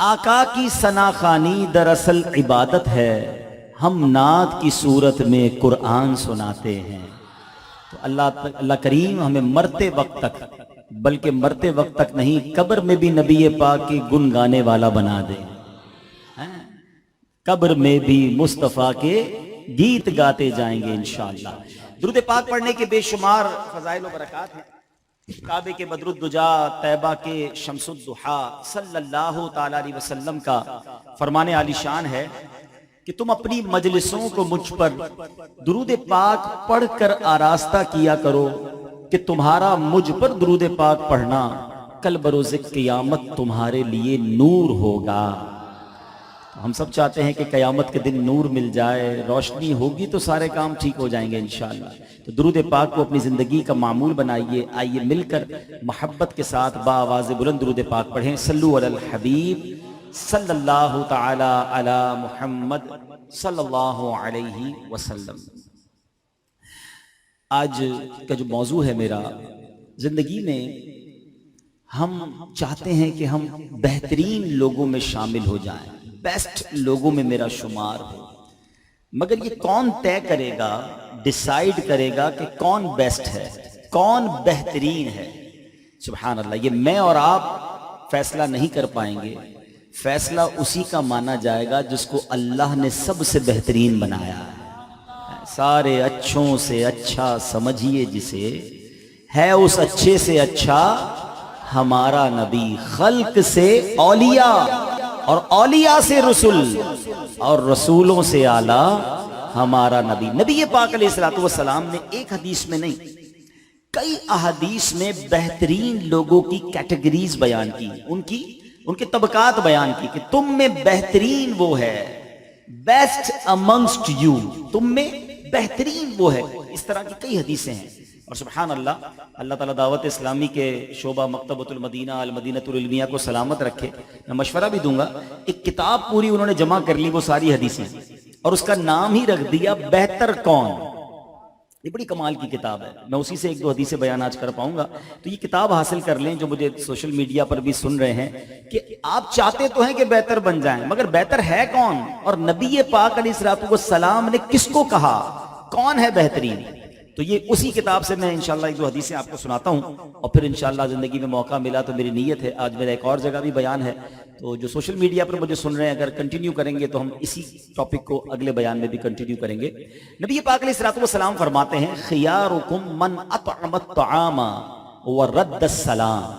آقا کی ثناخوانی دراصل عبادت ہے، ہم نعت کی صورت میں قرآن سناتے ہیں۔ تو اللہ کریم ہمیں مرتے وقت تک، بلکہ مرتے وقت تک نہیں، قبر میں بھی نبی پاک کی گن گانے والا بنا دے، قبر میں بھی مصطفیٰ کے گیت گاتے جائیں گے انشاءاللہ۔ درود پاک پڑھنے کے بے شمار فضائل و برکات ہیں۔ کعبے کے بدر الدجا، طیبہ کے شمس الضحیٰ صلی اللہ تعالی علیہ وسلم کا فرمان عالی شان ہے کہ تم اپنی مجلسوں کو مجھ پر درود پاک پڑھ کر آراستہ کیا کرو کہ تمہارا مجھ پر درود پاک پڑھنا کل بروز قیامت تمہارے لیے نور ہوگا۔ ہم سب چاہتے ہیں کہ قیامت کے دن نور مل جائے، روشنی ہوگی تو سارے کام ٹھیک ہو جائیں گے انشاءاللہ۔ تو درود پاک کو اپنی زندگی کا معمول بنائیے۔ آئیے مل کر محبت کے ساتھ بآواز بلند درود پاک پڑھیں۔ صلو علی الحبیب صلی اللہ تعالی علی محمد صلی اللہ علیہ وسلم۔ آج کا جو موضوع ہے میرا، زندگی میں ہم چاہتے ہیں کہ ہم بہترین لوگوں میں شامل ہو جائیں، بیسٹ لوگوں میں میرا شمار ہو، مگر یہ کون طے کرے گا، ڈیسائیڈ کرے گا کہ کون بیسٹ ہے، کون بہترین ہے؟ سبحان اللہ، یہ میں اور آپ فیصلہ نہیں کر پائیں گے۔ فیصلہ اسی کا مانا جائے گا جس کو اللہ نے سب سے بہترین بنایا ہے۔ سارے اچھوں سے اچھا سمجھیے جسے، ہے اس اچھے سے اچھا ہمارا نبی، خلق سے اولیاء اور اولیاء سے رسول اور رسولوں سے اعلیٰ ہمارا نبی۔ نبی پاک علیہ الصلوۃ والسلام نے ایک حدیث میں نہیں، کئی احادیث میں بہترین لوگوں کی کیٹیگریز بیان کی، ان کے طبقات بیان کی کہ تم میں بہترین وہ ہے، بیسٹ امنگسٹ یو، تم میں بہترین وہ ہے۔ اس طرح کی کئی حدیثیں ہیں۔ اور سبحان اللہ، اللہ تعالیٰ دعوت اسلامی کے شعبہ مکتبۃ المدینہ المدینۃ العلمیہ کو سلامت رکھے۔ میں مشورہ بھی دوں گا، ایک کتاب پوری انہوں نے جمع کر لی وہ ساری حدیثیں، اور اس کا نام ہی رکھ دیا بہتر کون۔ یہ بڑی کمال کی کتاب ہے، میں اسی سے ایک دو حدیثیں بیان آج کر پاؤں گا۔ تو یہ کتاب حاصل کر لیں جو مجھے سوشل میڈیا پر بھی سن رہے ہیں، کہ آپ چاہتے تو ہیں کہ بہتر بن جائیں، مگر بہتر ہے کون؟ اور نبی پاک علیہ الصلوۃ والسلام نے کس کو کہا کون ہے بہترین؟ تو یہ اسی کتاب سے میں انشاءاللہ ایک دو حدیثیں آپ کو سناتا ہوں، اور پھر انشاءاللہ زندگی میں موقع ملا تو میری نیت ہے، آج میرا ایک اور جگہ بھی بیان ہے، تو جو سوشل میڈیا پر مجھے سن رہے ہیں اگر کنٹینیو کریں گے تو ہم اسی ٹاپک کو اگلے بیان میں بھی کنٹینیو کریں گے۔ نبی پاک علیہ الصلوۃ والسلام فرماتے ہیں، خیارکم من اطعم الطعام ورد السلام۔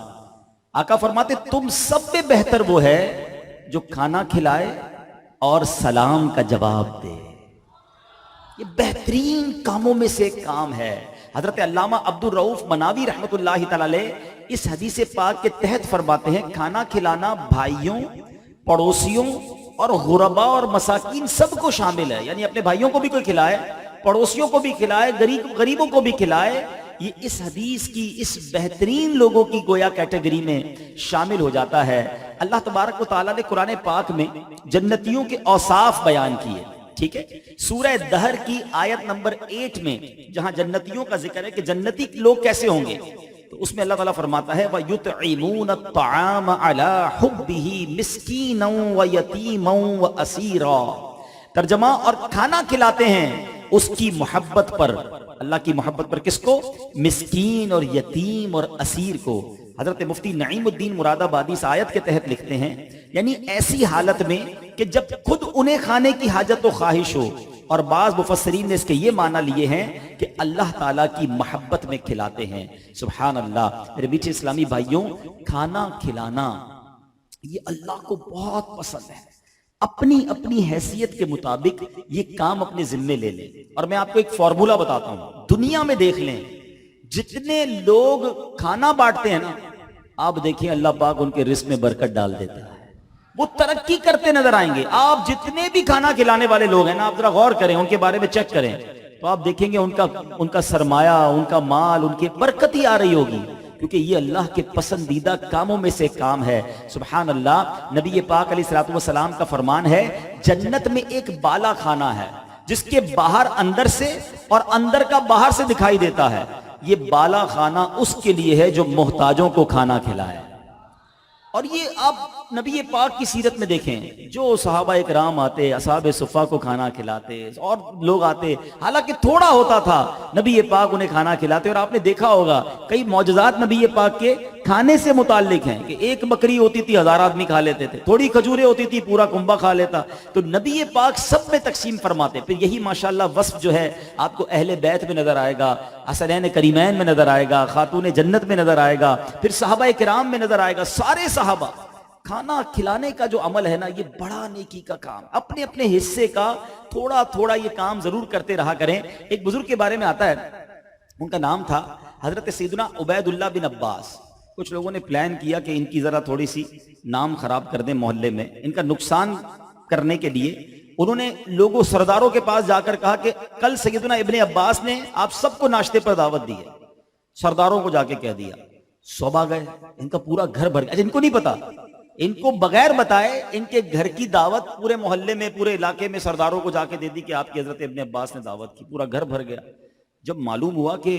آقا فرماتے تم سب میں بہتر وہ ہے جو کھانا کھلائے اور سلام کا جواب دے۔ یہ بہترین کاموں میں سے ایک کام ہے۔ حضرت علامہ عبد الرؤف مناوی رحمۃ اللہ تعالی علیہ اس حدیث پاک کے تحت فرماتے ہیں، کھانا کھلانا بھائیوں، پڑوسیوں اور غرباء اور مساکین سب کو شامل ہے، یعنی اپنے بھائیوں کو بھی کوئی کھلائے، پڑوسیوں کو بھی کھلائے، غریبوں کو بھی کھلائے، یہ اس حدیث کی اس بہترین لوگوں کی گویا کیٹیگری میں شامل ہو جاتا ہے۔ اللہ تبارک و تعالیٰ نے قرآن پاک میں جنتیوں کے اوصاف بیان کیے، ٹھیک ہے؟ سورہ دہر کی آیت نمبر 8 میں جہاں جنتیوں کا ذکر ہے کہ جنتی لوگ کیسے ہوں گے، تو اس میں اللہ تعالیٰ فرماتا ہے وَيُطْعِمُونَ الطَّعَامَ عَلَىٰ حُبِّهِ مِسْكِينًا وَيَتِيمًا وَأَسِيرًا۔ ترجمہ، اور کھانا کھلاتے ہیں اس کی محبت پر، اللہ کی محبت پر، کس کو؟ مسکین اور یتیم اور اسیر کو۔ حضرت مفتی نعیم الدین مراد آبادی اس آیت کے تحت لکھتے ہیں، یعنی ایسی حالت میں کہ جب خود انہیں کھانے کی حاجت و خواہش ہو، اور بعض مفسرین نے اس کے یہ معنی لیے ہیں کہ اللہ تعالیٰ کی محبت میں کھلاتے ہیں۔ سبحان اللہ، میرے میٹھے اسلامی بھائیوں، کھانا کھلانا یہ اللہ کو بہت پسند ہے۔ اپنی اپنی حیثیت کے مطابق یہ کام اپنے ذمے لے لیں، اور میں آپ کو ایک فارمولا بتاتا ہوں، دنیا میں دیکھ لیں جتنے لوگ کھانا بانٹتے ہیں نا، آپ دیکھیں اللہ پاک ان کے رزق میں برکت ڈال دیتا ہے، وہ ترقی کرتے نظر آئیں گے۔ آپ جتنے بھی کھانا کھلانے والے لوگ ہیں نا، آپ ذرا غور کریں، ان کے بارے میں چیک کریں، تو آپ دیکھیں گے ان کا سرمایہ، ان کا مال، ان کی برکت ہی آ رہی ہوگی، کیونکہ یہ اللہ کے پسندیدہ کاموں میں سے کام ہے۔ سبحان اللہ، نبی پاک علیہ الصلوۃ والسلام کا فرمان ہے، جنت میں ایک بالا خانہ ہے جس کے باہر اندر سے اور اندر کا باہر سے دکھائی دیتا ہے۔ یہ بالا خانہ اس کے لیے ہے جو محتاجوں کو کھانا کھلائے۔ اور یہ آپ نبی پاک کی سیرت میں دیکھیں، جو صحابہ اکرام آتے، اصحاب صفہ کو کھانا کھلاتے، اور لوگ آتے، حالانکہ تھوڑا ہوتا تھا، نبی پاک انہیں کھانا کھلاتے. اور آپ نے دیکھا ہوگا کئی معجزات نبی پاک کے کھانے سے متعلق ہیں کہ ایک بکری ہوتی تھی 1000 آدمی کھا لیتے تھے، تھوڑی کھجوریں ہوتی تھی پورا کنبہ کھا لیتا. تو نبی پاک سب میں تقسیم فرماتے. پھر یہی ماشاءاللہ وصف جو ہے آپ کو اہل بیت میں نظر آئے گا، حسنین کریمین میں نظر آئے گا، خاتون جنت میں نظر آئے گا، پھر صحابہ کرام میں نظر آئے گا. سارے صحابہ کھانا کھلانے کا جو عمل ہے نا، یہ بڑا نیکی کا کام، اپنے اپنے حصے کا تھوڑا تھوڑا یہ کام ضرور کرتے رہا کریں. ایک بزرگ کے بارے میں آتا ہے، ان کا نام تھا حضرت سیدنا عبید اللہ بن عباس. کچھ لوگوں نے پلان کیا کہ ان کی ذرا تھوڑی سی نام خراب کر دیں محلے میں، ان کا نقصان کرنے کے لیے انہوں نے لوگوں سرداروں کے پاس جا کر کہا کہ کل سیدنا ابن عباس نے آپ سب کو ناشتے پر دعوت دی ہے. سرداروں کو جا کے کہہ دیا. صبح گئے، ان کا پورا گھر بھر گیا. ان کو نہیں پتا، ان کو بغیر بتائے ان کے گھر کی دعوت پورے محلے میں، پورے علاقے میں سرداروں کو جا کے دے دی کہ آپ کی حضرت ابن عباس نے دعوت کی. پورا گھر بھر گیا. جب معلوم ہوا کہ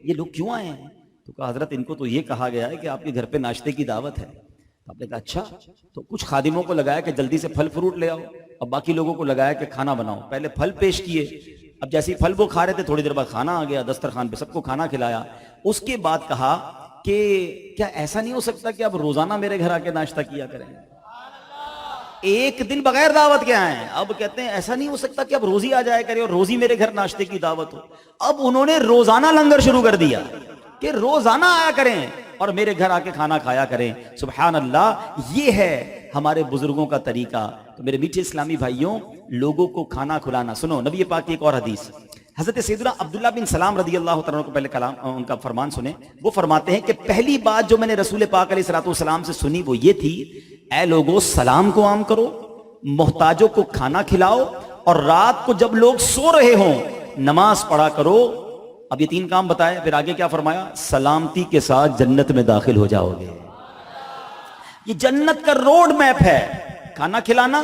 یہ لوگ کیوں آئے ہیں تو کہا حضرت ان کو تو یہ کہا گیا ہے کہ آپ کے گھر پہ ناشتے کی دعوت ہے. آپ نے کہا اچھا. تو کچھ خادموں کو لگایا کہ جلدی سے پھل فروٹ لے آؤ، اور باقی لوگوں کو لگایا کہ کھانا بناؤ. پہلے پھل پیش کیے، اب جیسے ہی پھل وہ کھا رہے تھے تھوڑی دیر بعد کھانا آ گیا دسترخوان پہ، سب کو کھانا کھلایا. اس کے بعد کہا کہ کیا ایسا نہیں ہو سکتا کہ آپ روزانہ میرے گھر آ کے ناشتہ کیا کریں؟ ایک دن بغیر دعوت کے آئے ہیں. اب کہتے ہیں ایسا نہیں ہو سکتا کہ اب روزی آ جائے کرے اور روزی میرے گھر ناشتے کی دعوت ہو. اب انہوں نے روزانہ لنگر شروع کر دیا کہ روزانہ آیا کریں اور میرے گھر آ کے کھانا کھایا کریں. سبحان اللہ، یہ ہے ہمارے بزرگوں کا طریقہ. تو میرے میٹھے اسلامی بھائیوں، لوگوں کو کھانا کھلانا. سنو نبی پاک کی ایک اور حدیث، حضرت سیدنا عبداللہ بن سلام رضی اللہ تعالیٰ کو پہلے کلام ان کا فرمان سنیں. وہ فرماتے ہیں کہ پہلی بات جو میں نے رسول پاک علیہ الصلوۃ والسلام سے سنی وہ یہ تھی، اے لوگوں سلام کو عام کرو، محتاجوں کو کھانا کھلاؤ، اور رات کو جب لوگ سو رہے ہوں نماز پڑھا کرو. اب یہ 3 کام بتائے، پھر آگے کیا فرمایا؟ سلامتی کے ساتھ جنت میں داخل ہو جاؤ گے. یہ جنت کا روڈ میپ ہے. کھانا کھلانا،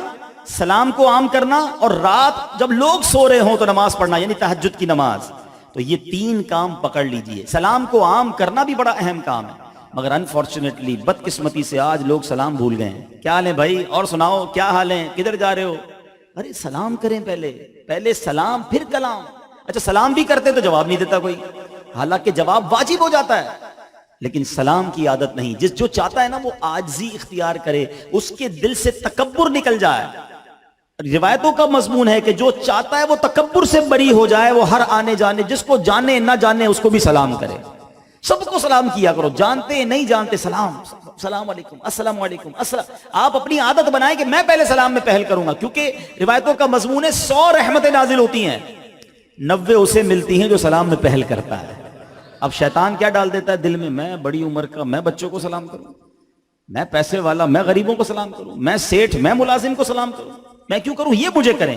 سلام کو عام کرنا، اور رات جب لوگ سو رہے ہوں تو نماز پڑھنا، یعنی تہجد کی نماز. تو یہ 3 کام پکڑ لیجئے. سلام کو عام کرنا بھی بڑا اہم کام ہے، مگر انفارچونیٹلی بدقسمتی سے آج لوگ سلام بھول گئے ہیں. کیا حال ہے بھائی؟ اور سناؤ کیا حال ہے؟ کدھر جا رہے ہو؟ ارے سلام کریں، پہلے سلام پھر کلام. اچھا سلام بھی کرتے تو جواب نہیں دیتا کوئی، حالانکہ جواب واجب ہو جاتا ہے، لیکن سلام کی عادت نہیں. جو چاہتا ہے نا وہ عاجزی اختیار کرے، اس کے دل سے تکبر نکل جائے. روایتوں کا مضمون ہے کہ جو چاہتا ہے وہ تکبر سے بری ہو جائے، وہ ہر آنے جانے، جس کو جانے نہ جانے اس کو بھی سلام کرے. سب کو سلام کیا کرو، جانتے نہیں جانتے سلام، السلام علیکم، السلام علیکم، السلام. آپ اپنی عادت بنائیں کہ میں پہلے سلام میں پہل کروں گا، کیونکہ روایتوں کا مضمون ہے 100 رحمتیں نازل ہوتی ہیں، 90 اسے ملتی ہیں جو سلام میں پہل کرتا ہے. اب شیطان کیا ڈال دیتا ہے دل میں بڑی عمر کا، میں بچوں کو سلام کروں، میں پیسے والا میں غریبوں کو سلام کروں، میں سیٹھ میں ملازم کو سلام کروں، میں کیوں کروں؟ یہ مجھے کریں.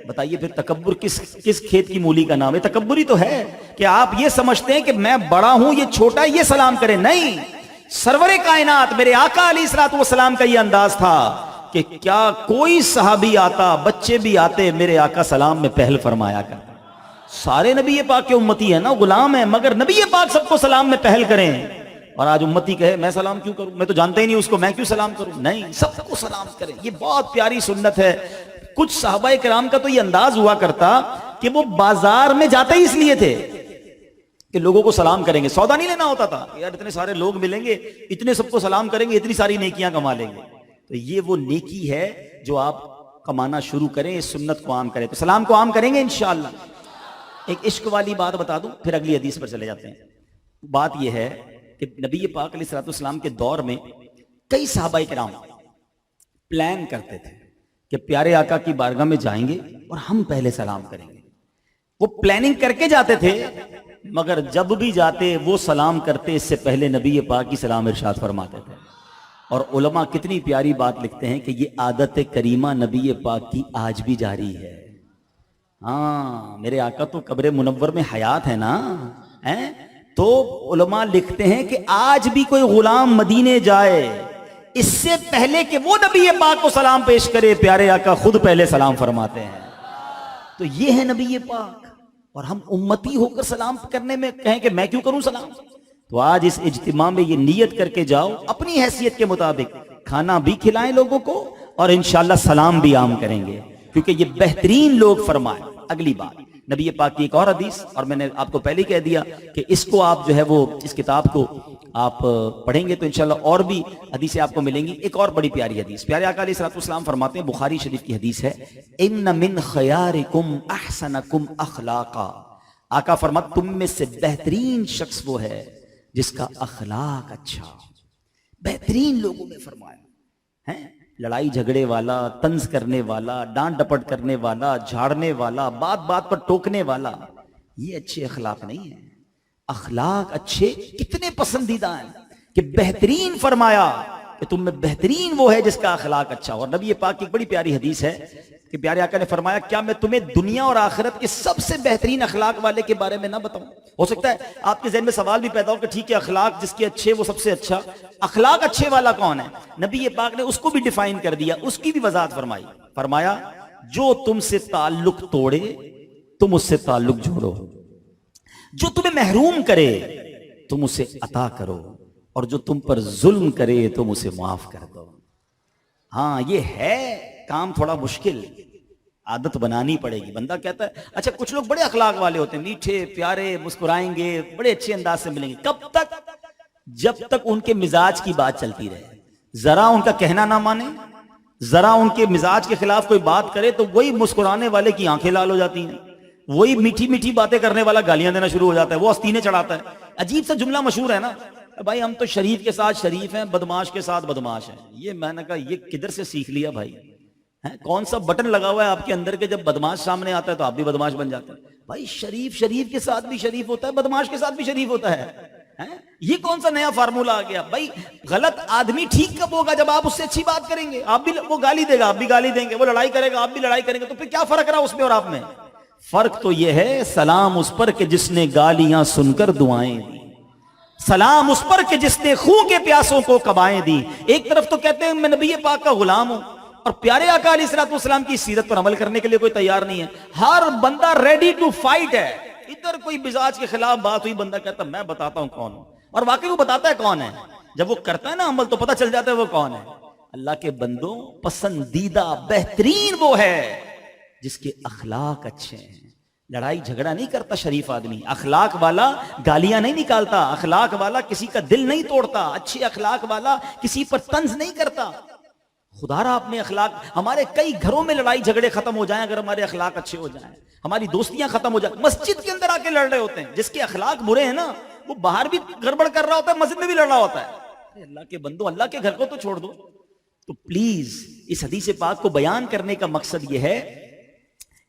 بتائیے پھر تکبر کس کھیت کی مولی کا نام ہے؟ تکبر ہی تو ہے کہ آپ یہ سمجھتے ہیں کہ میں بڑا ہوں یہ چھوٹا ہے یہ سلام کرے. نہیں، سرور کائنات میرے آقا علیہ الصلوۃ والسلام کا یہ انداز تھا کہ کیا کوئی صحابی آتا، بچے بھی آتے، میرے آقا سلام میں پہل فرمایا کرتا. سارے نبی پاک کے امتی ہیں نا، غلام ہیں، مگر نبی پاک سب کو سلام میں پہل کریں. اور آج امتی کہے میں سلام کیوں کروں، میں تو جانتا ہی نہیں اس کو، میں کیوں سلام کروں؟ نہیں، سب کو سلام کریں. یہ بہت پیاری سنت ہے. کچھ صحابہ کرام کا تو یہ انداز ہوا کرتا کہ وہ بازار میں جاتے ہی اس لیے تھے کہ لوگوں کو سلام کریں گے. سودا نہیں لینا ہوتا تھا یار، اتنے سارے لوگ ملیں گے، اتنے سب کو سلام کریں گے، اتنی ساری نیکیاں کما لیں گے. تو یہ وہ نیکی ہے جو آپ کمانا شروع کریں، اس سنت کو عام کریں. تو سلام کو عام کریں گے انشاءاللہ. ایک عشق والی بات بتا دوں پھر اگلی حدیث پر چلے جاتے ہیں. بات یہ ہے کہ نبی پاک علیہ الصلوۃ والسلام کے دور میں کئی صحابہ کرام پلان کرتے تھے کہ پیارے آقا کی بارگاہ میں جائیں گے اور ہم پہلے سلام کریں گے. وہ پلاننگ کر کے جاتے تھے، مگر جب بھی جاتے وہ سلام کرتے اس سے پہلے نبی پاک کی سلام ارشاد فرماتے تھے. اور علماء کتنی پیاری بات لکھتے ہیں کہ یہ عادت کریمہ نبی پاک کی آج بھی جاری ہے. ہاں، میرے آقا تو قبر منور میں حیات ہے نا، تو علماء لکھتے ہیں کہ آج بھی کوئی غلام مدینے جائے اس سے پہلے کہ وہ نبی پاک کو سلام پیش کرے، پیارے آقا خود پہلے سلام فرماتے ہیں. تو یہ ہے نبی پاک. اور ہم امتی ہو کر سلام کرنے میں کہیں کہ میں کیوں کروں سلام؟ تو آج اس اجتماع میں یہ نیت کر کے جاؤ اپنی حیثیت کے مطابق کھانا بھی کھلائیں لوگوں کو اور انشاءاللہ سلام بھی عام کریں گے، کیونکہ یہ بہترین لوگ فرمائیں۔ اگلی بات نبی پاک کی ایک اور حدیث، اور میں نے آپ کو پہلے کہہ دیا کہ اس کو آپ جو ہے وہ اس کتاب کو آپ پڑھیں گے تو انشاءاللہ اور بھی حدیثیں آپ کو ملیں گی۔ ایک اور بڑی پیاری حدیث، پیارے آقا علیہ الصلوۃ والسلام فرماتے ہیں، بخاری شریف کی حدیث ہے، ان من خیارکم احسنکم اخلاقا، آقا فرماتے تم میں سے بہترین شخص وہ ہے جس کا اخلاق اچھا، بہترین لوگوں میں فرمایا ہے، لڑائی جھگڑے والا، طنز کرنے والا، ڈانٹ ڈپٹ کرنے والا، جھاڑنے والا، بات بات پر ٹوکنے والا، یہ اچھے اخلاق نہیں ہیں۔ اخلاق اچھے کتنے پسندیدہ ہیں کہ بہترین فرمایا کہ تم میں بہترین وہ ہے جس کا اخلاق اچھا ہو۔ اور نبی پاک کی ایک بڑی پیاری حدیث ہے کہ پیارے آقا نے فرمایا، کیا میں تمہیں دنیا اور آخرت کے سب سے بہترین اخلاق والے کے بارے میں نہ بتاؤں؟ ہو سکتا ہے آپ کے ذہن میں سوال بھی پیدا ہو کہ ٹھیک ہے اخلاق جس کے اچھے وہ سب سے اچھا، اخلاق اچھے والا کون ہے؟ نبی پاک نے اس کو بھی ڈیفائن کر دیا، اس کی بھی وضاحت فرمائی، فرمایا جو تم سے تعلق توڑے تم اس سے تعلق جوڑو، جو تمہیں محروم کرے تم اسے عطا کرو، اور جو تم پر ظلم کرے تم اسے معاف کر دو۔ ہاں یہ ہے کام تھوڑا مشکل، عادت بنانی پڑے گی۔ بندہ کہتا ہے اچھا کچھ لوگ بڑے اخلاق والے ہوتے ہیں، میٹھے پیارے، مسکرائیں گے، بڑے اچھے انداز سے ملیں گے، کب تک؟ جب تک ان کے مزاج کی بات چلتی رہے، ذرا ان کا کہنا نہ مانے، ذرا ان کے مزاج کے خلاف کوئی بات کرے تو وہی مسکرانے والے کی آنکھیں لال ہو جاتی ہیں، وہی میٹھی میٹھی باتیں کرنے والا گالیاں دینا شروع ہو جاتا ہے، وہ آستینے چڑھاتا ہے۔ عجیب سا جملہ مشہور ہے نا، بھائی ہم تو شریف کے ساتھ شریف ہیں، بدماش کے ساتھ بدماش ہیں۔ یہ میں نے کہا یہ کدھر سے سیکھ لیا بھائی؟ کون سا بٹن لگا ہوا ہے آپ کے اندر کے جب بدماش سامنے آتا ہے تو آپ بھی بدماش بن جاتے ہیں؟ بھائی شریف شریف کے ساتھ بھی شریف ہوتا ہے، بدماش کے ساتھ بھی شریف ہوتا ہے۔ یہ کون سا نیا فارمولا آ گیا؟ بھائی غلط آدمی ٹھیک کب ہوگا؟ جب آپ اس سے اچھی بات کریں گے، آپ بھی وہ گالی دے گا آپ بھی گالی دیں گے، وہ لڑائی کرے گا آپ بھی لڑائی کریں گے، تو پھر کیا فرق رہا اس میں اور آپ میں؟ فرق تو یہ ہے سلام اس پر کہ جس نے گالیاں سن کر دعائیں دی، سلام اس پر کہ جس نے خون کے پیاسوں کو کبائیں دی۔ ایک طرف تو کہتے ہیں میں نبی پاک کا غلام ہوں، اور پیارے آقا علیہ الصلوۃ والسلام کی سیرت پر عمل کرنے کے لیے کوئی تیار نہیں ہے، ہر بندہ ریڈی ٹو فائٹ ہے۔ ادھر کوئی مزاج کے خلاف بات ہوئی، بندہ کہتا میں بتاتا ہوں کون ہوں، اور واقعی وہ بتاتا ہے کون ہے، جب وہ کرتا ہے نا عمل تو پتہ چل جاتا ہے وہ کون ہے۔ اللہ کے بندوں پسندیدہ بہترین وہ ہے جس کے اخلاق اچھے ہیں، لڑائی جھگڑا نہیں کرتا شریف آدمی، اخلاق والا گالیاں نہیں نکالتا، اخلاق والا کسی کا دل نہیں توڑتا، اچھے اخلاق والا کسی پر طنز نہیں کرتا۔ خدا را اپنے اخلاق، ہمارے کئی گھروں میں لڑائی جھگڑے ختم ہو جائیں اگر ہمارے اخلاق اچھے ہو جائیں، ہماری دوستیاں ختم ہو جائیں۔ مسجد کے اندر آ کے لڑ رہے ہوتے ہیں، جس کے اخلاق برے ہیں نا وہ باہر بھی گڑبڑ کر رہا ہوتا ہے، مسجد میں بھی لڑ رہا ہوتا ہے۔ اللہ کے بندو اللہ کے گھر کو تو چھوڑ دو۔ تو پلیز اس حدیث پاک کو بیان کرنے کا مقصد یہ ہے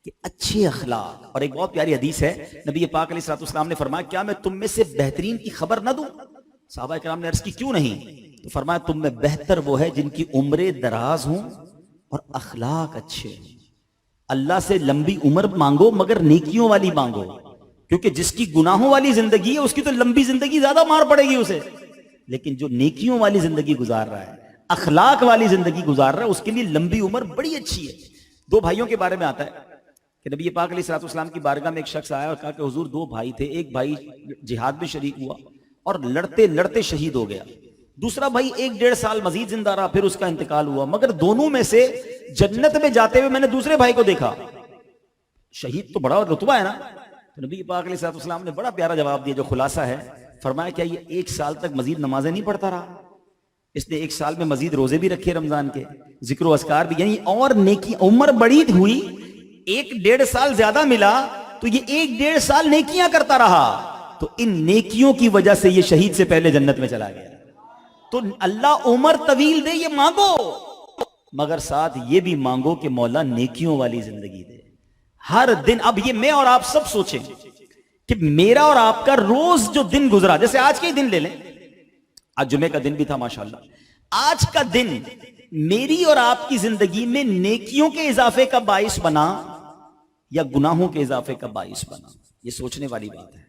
کہ اچھے اخلاق، اور ایک بہت پیاری حدیث ہے، نبی پاک علیہ الصلوۃ والسلام نے فرمایا کیا میں تم میں سے بہترین کی خبر نہ دوں؟ صحابہ کرام نے عرض کی کیوں نہیں؟ تو فرمایا تم میں بہتر وہ ہے جن کی عمریں دراز ہوں اور اخلاق اچھے ہیں۔ اللہ سے لمبی عمر مانگو مگر نیکیوں والی مانگو، کیونکہ جس کی گناہوں والی زندگی ہے اس کی تو لمبی زندگی زیادہ مار پڑے گی اسے، لیکن جو نیکیوں والی زندگی گزار رہا ہے، اخلاق والی زندگی گزار رہا ہے، اس کے لیے لمبی عمر بڑی اچھی ہے۔ دو بھائیوں کے بارے میں آتا ہے کہ نبی پاک علیہ الصلوۃ والسلام کی بارگاہ میں ایک شخص آیا اور کہا کہ حضور دو بھائی تھے، ایک بھائی جہاد میں شریک ہوا اور لڑتے لڑتے شہید ہو گیا، دوسرا بھائی 1-1.5 سال مزید زندہ رہا پھر اس کا انتقال ہوا، مگر دونوں میں سے جنت میں جاتے ہوئے میں نے دوسرے بھائی کو دیکھا۔ شہید تو بڑا رتبہ ہے نا، تو نبی پاک علیہ الصلوۃ والسلام نے بڑا پیارا جواب دیا جو خلاصہ ہے، فرمایا کیا یہ 1 سال تک مزید نمازیں نہیں پڑھتا رہا؟ اس نے 1 سال میں مزید روزے بھی رکھے رمضان کے، ذکر و اذکار بھی، یعنی اور نیکی، عمر بڑی ہوئی، 1-1.5 سال زیادہ ملا تو یہ 1-1.5 سال نیکیاں کرتا رہا، تو ان نیکیوں کی وجہ سے یہ شہید سے پہلے جنت میں چلا گیا۔ تو اللہ عمر طویل دے یہ مانگو، مگر ساتھ یہ بھی مانگو کہ مولا نیکیوں والی زندگی دے ہر دن۔ اب یہ میں اور آپ سب سوچیں کہ میرا اور آپ کا روز جو دن گزرا، جیسے آج کے ہی دن لے لیں، آج جمعے کا دن بھی تھا ماشاءاللہ، آج کا دن میری اور آپ کی زندگی میں نیکیوں کے اضافے کا باعث بنا یا گناہوں کے اضافے کا باعث بنا؟ یہ سوچنے والی بات ہے۔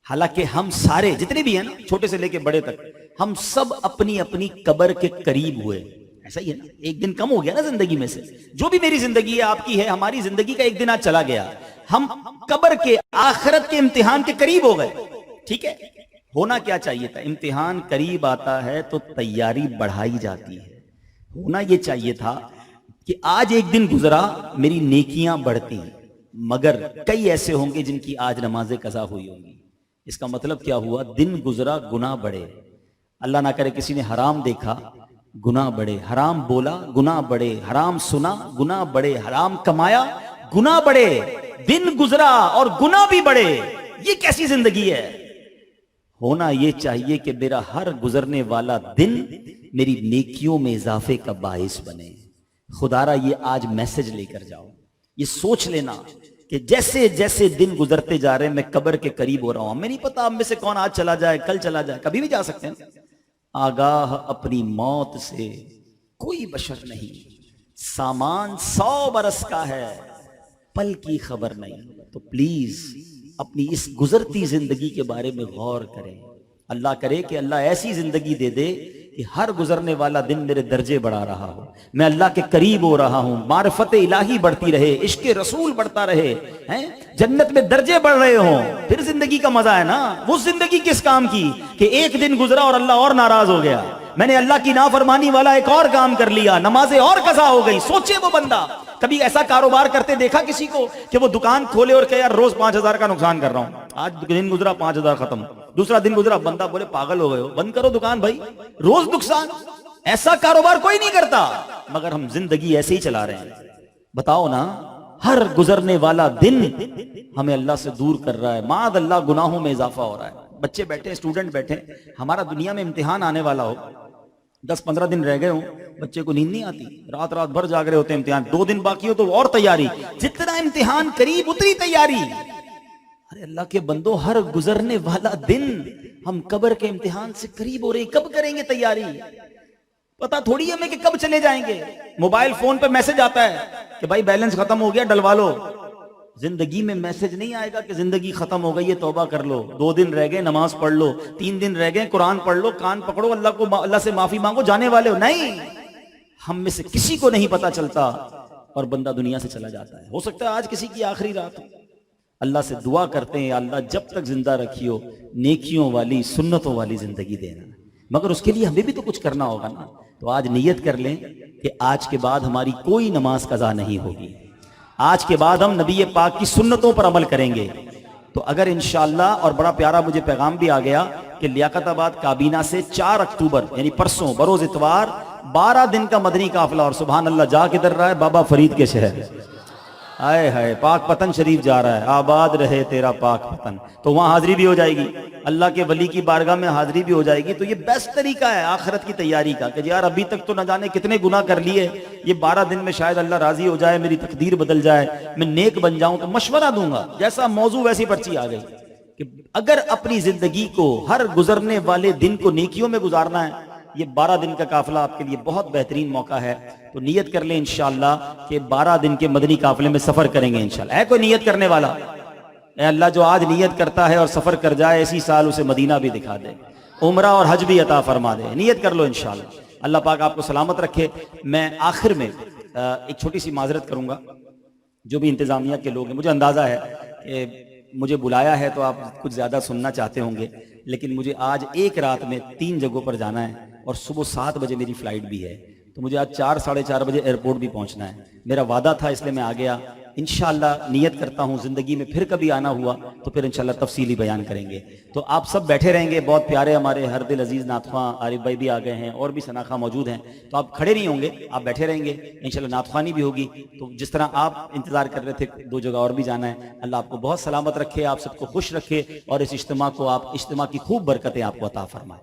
حالانکہ ہم سارے جتنے بھی ہیں نا، چھوٹے سے لے کے بڑے تک، ہم سب اپنی اپنی قبر کے قریب ہوئے، ایسا ہی ہے نا، ایک دن کم ہو گیا نا زندگی میں سے، جو بھی میری زندگی ہے آپ کی ہے، ہماری زندگی کا ایک دن آج چلا گیا، ہم قبر کے، آخرت کے امتحان کے قریب ہو گئے، ٹھیک ہے؟ ہونا کیا چاہیے تھا؟ امتحان قریب آتا ہے تو تیاری بڑھائی جاتی ہے. ہونا یہ چاہیے تھا کہ آج ایک دن گزرا میری نیکیاں بڑھتی ہیں، مگر کئی ایسے ہوں گے جن کی آج نمازیں قضا ہوئی ہوں گی. اس کا مطلب کیا ہوا؟ دن گزرا گناہ بڑھے. اللہ نہ کرے کسی نے حرام دیکھا گناہ بڑھے، حرام بولا گناہ بڑھے، حرام سنا گناہ بڑھے، حرام کمایا گناہ بڑھے. دن گزرا اور گناہ بھی بڑھے. یہ کیسی زندگی ہے؟ ہونا یہ چاہیے کہ میرا ہر گزرنے والا دن میری نیکیوں میں اضافے کا باعث بنے. خدا را یہ آج میسج لے کر جاؤ، یہ سوچ لینا کہ جیسے جیسے دن گزرتے جا رہے ہیں میں قبر کے قریب ہو رہا ہوں. ہمیں نہیں پتا ہم میں سے کون آج چلا جائے، کل چلا جائے، کبھی بھی جا سکتے ہیں. آگاہ اپنی موت سے کوئی بشر نہیں، سامان 100 برس کا ہے، پل کی خبر نہیں. تو پلیز اپنی اس گزرتی زندگی کے بارے میں غور کریں. اللہ کرے کہ اللہ ایسی زندگی دے دے کہ ہر گزرنے والا دن میرے درجے بڑھا رہا ہو، میں اللہ کے قریب ہو رہا ہوں، معرفت الہی بڑھتی رہے، عشق رسول بڑھتا رہے، جنت میں درجے بڑھ رہے ہوں. پھر زندگی کا مزہ ہے نا. وہ زندگی کس کام کی کہ ایک دن گزرا اور اللہ اور ناراض ہو گیا، میں نے اللہ کی نافرمانی والا ایک اور کام کر لیا، نمازیں اور قضا ہو گئی. سوچے وہ بندہ کبھی ایسا کاروبار کرتے دیکھا کسی کو کہ وہ دکان کھولے اور کہ یار روز 5,000 کا نقصان کر رہا ہوں، آج دن گزرا 5,000 ختم، دوسرا دن گزرا بندہ بولے پاگل ہو گئے ہو، بند کرو دکان بھائی، روز نقصان. ایسا کاروبار کوئی نہیں کرتا، مگر ہم زندگی ایسے ہی چلا رہے ہیں. بتاؤ نا، ہر گزرنے والا دن ہمیں اللہ سے دور کر رہا ہے. معاذ اللہ گناہوں میں اضافہ ہو رہا ہے. بچے بیٹھے، اسٹوڈنٹ بیٹھے، ہمارا دنیا میں امتحان آنے والا ہو، 10-15 دن رہ گئے ہوں، بچے کو نیند نہیں آتی، رات رات بھر جاگ رہے ہوتے ہیں. امتحان 2 دن باقی ہو تو اور تیاری، جتنا امتحان قریب اتنی تیاری. ارے اللہ کے بندو، ہر گزرنے والا دن ہم قبر کے امتحان سے قریب ہو رہے، کب کریں گے تیاری؟ پتا تھوڑی ہمیں کہ کب چلے جائیں گے. موبائل فون پہ میسج آتا ہے کہ بھائی بیلنس ختم ہو گیا ڈلوا لو. زندگی میں میسج نہیں آئے گا کہ زندگی ختم ہو گئی ہے توبہ کر لو، 2 دن رہ گئے نماز پڑھ لو، 3 دن رہ گئے قرآن پڑھ لو، کان پکڑو اللہ سے معافی مانگو، جانے والے ہو. نہیں، ہم میں سے کسی کو نہیں پتا چلتا اور بندہ دنیا سے چلا جاتا ہے. ہو سکتا ہے آج کسی کی آخری رات ہو. اللہ سے دعا کرتے ہیں اللہ جب تک زندہ رکھیو نیکیوں والی سنتوں والی زندگی دینا، مگر اس کے لیے ہمیں بھی تو کچھ کرنا ہوگا نا. تو آج نیت کر لیں کہ آج کے بعد ہماری کوئی نماز قضا نہیں ہوگی، آج کے بعد ہم نبی پاک کی سنتوں پر عمل کریں گے. تو اگر انشاءاللہ، اور بڑا پیارا مجھے پیغام بھی آ گیا کہ لیاقت آباد کابینہ سے 4 اکتوبر یعنی پرسوں بروز اتوار 12 دن کا مدنی قافلہ، اور سبحان اللہ جا کدھر رہا ہے؟ بابا فرید کے شہر. آئے ہائے، پاک پتن شریف جا رہا ہے. آباد رہے تیرا پاک پتن. تو وہاں حاضری بھی ہو جائے گی، اللہ کے ولی کی بارگاہ میں حاضری بھی ہو جائے گی. تو یہ بیسٹ طریقہ ہے آخرت کی تیاری کا کہ یار ابھی تک تو نہ جانے کتنے گناہ کر لیے، یہ 12 دن میں شاید اللہ راضی ہو جائے، میری تقدیر بدل جائے، میں نیک بن جاؤں. تو مشورہ دوں گا، جیسا موضوع ویسی پرچی آ گئی کہ اگر اپنی زندگی کو، ہر گزرنے والے دن کو نیکیوں میں گزارنا ہے، یہ 12 دن کا قافلہ آپ کے لیے بہت بہترین موقع ہے. تو نیت کر لیں انشاءاللہ کہ 12 دن کے مدنی قافلے میں سفر کریں گے انشاءاللہ. ہے کوئی نیت کرنے والا؟ اے اللہ جو آج نیت کرتا ہے اور سفر کر جائے، اسی سال اسے مدینہ بھی دکھا دے، عمرہ اور حج بھی عطا فرما دے. نیت کر لو انشاءاللہ. اللہ پاک آپ کو سلامت رکھے. میں آخر میں ایک چھوٹی سی معذرت کروں گا. جو بھی انتظامیہ کے لوگ ہیں، مجھے اندازہ ہے کہ مجھے بلایا ہے تو آپ کچھ زیادہ سننا چاہتے ہوں گے، لیکن مجھے آج ایک رات میں 3 جگہوں پر جانا ہے اور صبح 7 بجے میری فلائٹ بھی ہے. تو مجھے آج 4-4:30 بجے ایئرپورٹ بھی پہنچنا ہے. میرا وعدہ تھا اس لیے میں آ گیا. انشاءاللہ نیت کرتا ہوں زندگی میں پھر کبھی آنا ہوا تو پھر انشاءاللہ تفصیلی بیان کریں گے. تو آپ سب بیٹھے رہیں گے. بہت پیارے ہمارے ہر دل عزیز نعت خواں عارف بھائی بھی آ گئے ہیں، اور بھی ثنا خواں موجود ہیں. تو آپ کھڑے نہیں ہوں گے، آپ بیٹھے رہیں گے. انشاءاللہ نعت خوانی بھی ہوگی. تو جس طرح آپ انتظار کر رہے تھے 2 جگہ اور بھی جانا ہے. اللہ آپ کو بہت سلامت رکھے، آپ سب کو خوش رکھے، اور اس اجتماع کی خوب برکتیں آپ کو عطا فرمائے.